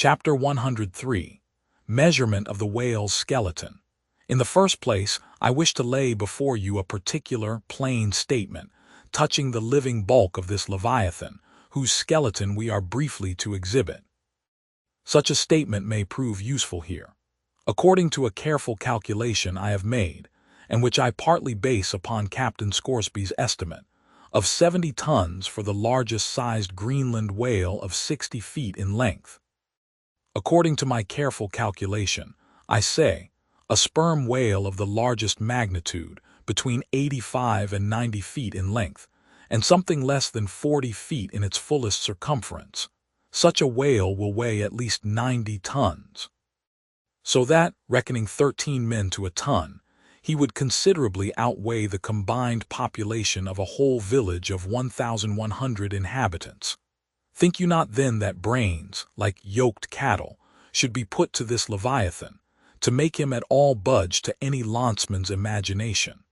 Chapter 103. Measurement of the whale's skeleton. In the first place, I wish to lay before you a particular, plain statement touching the living bulk of this leviathan, whose skeleton we are briefly to exhibit. Such a statement may prove useful here. According to a careful calculation I have made, and which I partly base upon Captain Scoresby's estimate, of 70 tons for the largest-sized Greenland whale of 60 feet in length. According to my careful calculation, I say, a sperm whale of the largest magnitude, between 85 and 90 feet in length, and something less than 40 feet in its fullest circumference. Such a whale will weigh at least 90 tons. So that, reckoning 13 men to a ton, he would considerably outweigh the combined population of a whole village of 1,100 inhabitants. Think you not then that brains, like yoked cattle, should be put to this leviathan, to make him at all budge to any lanceman's imagination?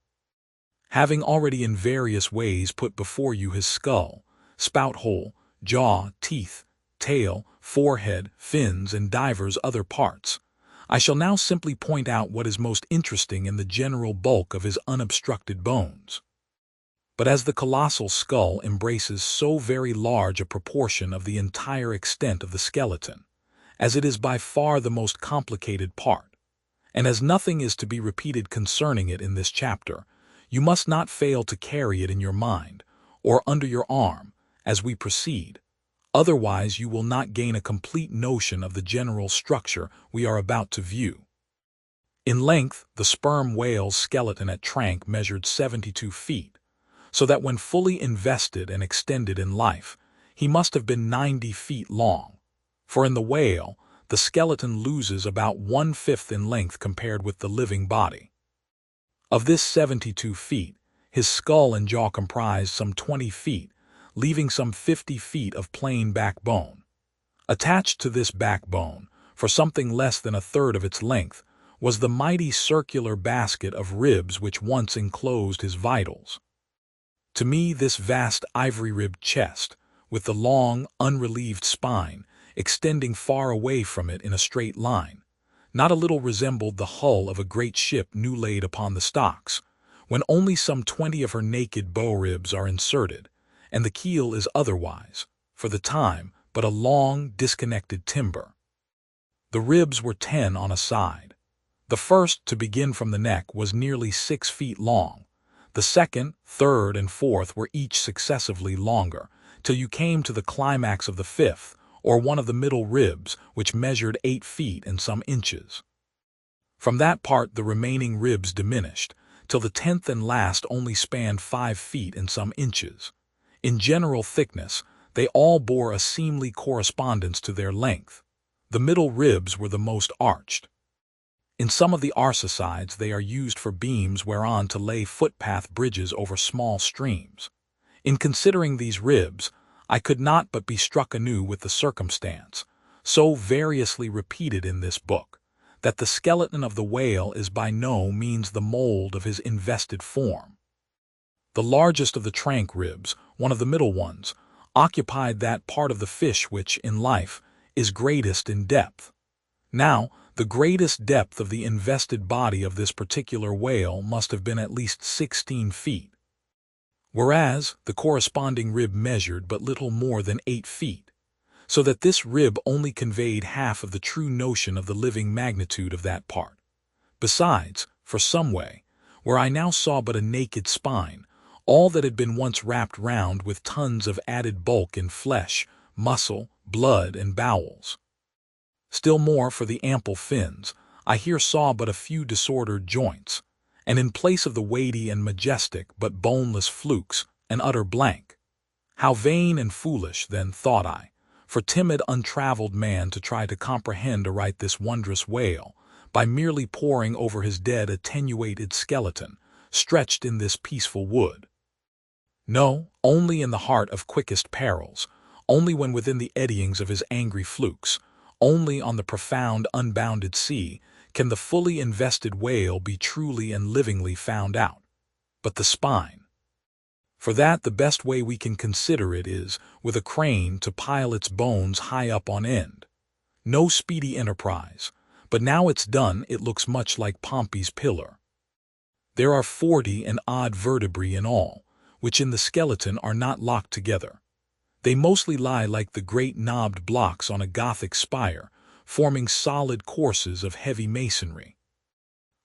Having already in various ways put before you his skull, spout hole, jaw, teeth, tail, forehead, fins, and divers other parts, I shall now simply point out what is most interesting in the general bulk of his unobstructed bones. But as the colossal skull embraces so very large a proportion of the entire extent of the skeleton, as it is by far the most complicated part, and as nothing is to be repeated concerning it in this chapter, you must not fail to carry it in your mind, or under your arm, as we proceed. Otherwise you will not gain a complete notion of the general structure we are about to view. In length, the sperm whale's skeleton at Trank measured 72 feet, so that when fully invested and extended in life, he must have been 90 feet long. For in the whale, the skeleton loses about 1/5 in length compared with the living body. Of this 72 feet, his skull and jaw comprised some 20 feet, leaving some 50 feet of plain backbone. Attached to this backbone, for something less than a third of its length, was the mighty circular basket of ribs which once enclosed his vitals. To me this vast ivory-ribbed chest, with the long, unrelieved spine, extending far away from it in a straight line, not a little resembled the hull of a great ship new laid upon the stocks, when only some 20 of her naked bow-ribs are inserted, and the keel is otherwise, for the time, but a long, disconnected timber. The ribs were 10 on a side. The first, to begin from the neck, was nearly 6 feet long. The second, third, and fourth were each successively longer, till you came to the climax of the fifth, or one of the middle ribs, which measured 8 feet and some inches. From that part the remaining ribs diminished, till the 10th and last only spanned 5 feet and some inches. In general thickness, they all bore a seemly correspondence to their length. The middle ribs were the most arched. In some of the arsacides they are used for beams whereon to lay footpath bridges over small streams. In considering these ribs, I could not but be struck anew with the circumstance, so variously repeated in this book, that the skeleton of the whale is by no means the mold of his invested form. The largest of the Trank ribs, one of the middle ones, occupied that part of the fish which, in life, is greatest in depth. Now, the greatest depth of the invested body of this particular whale must have been at least 16 feet, whereas the corresponding rib measured but little more than 8 feet, so that this rib only conveyed half of the true notion of the living magnitude of that part. Besides, for some way, where I now saw but a naked spine, all that had been once wrapped round with tons of added bulk in flesh, muscle, blood, and bowels. Still more for the ample fins, I here saw but a few disordered joints, and in place of the weighty and majestic but boneless flukes, an utter blank. How vain and foolish, then, thought I, for timid, untraveled man to try to comprehend aright this wondrous whale, by merely poring over his dead attenuated skeleton, stretched in this peaceful wood. No, only in the heart of quickest perils, only when within the eddyings of his angry flukes, only on the profound, unbounded sea, can the fully invested whale be truly and livingly found out. But the spine. For that the best way we can consider it is, with a crane to pile its bones high up on end. No speedy enterprise, but now it's done it looks much like Pompey's pillar. There are 40 and odd vertebrae in all, which in the skeleton are not locked together. They mostly lie like the great knobbed blocks on a Gothic spire, forming solid courses of heavy masonry.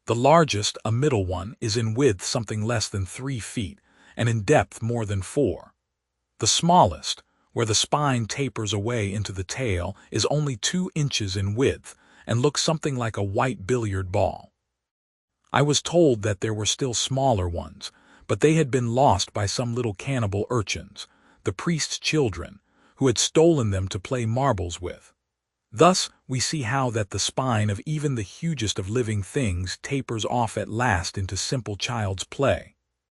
The largest, a middle one, is in width something less than 3 feet, and in depth more than 4. The smallest, where the spine tapers away into the tail, is only 2 inches in width, and looks something like a white billiard ball. I was told that there were still smaller ones, but they had been lost by some little cannibal urchins, the priest's children, who had stolen them to play marbles with. Thus, we see how that the spine of even the hugest of living things tapers off at last into simple child's play.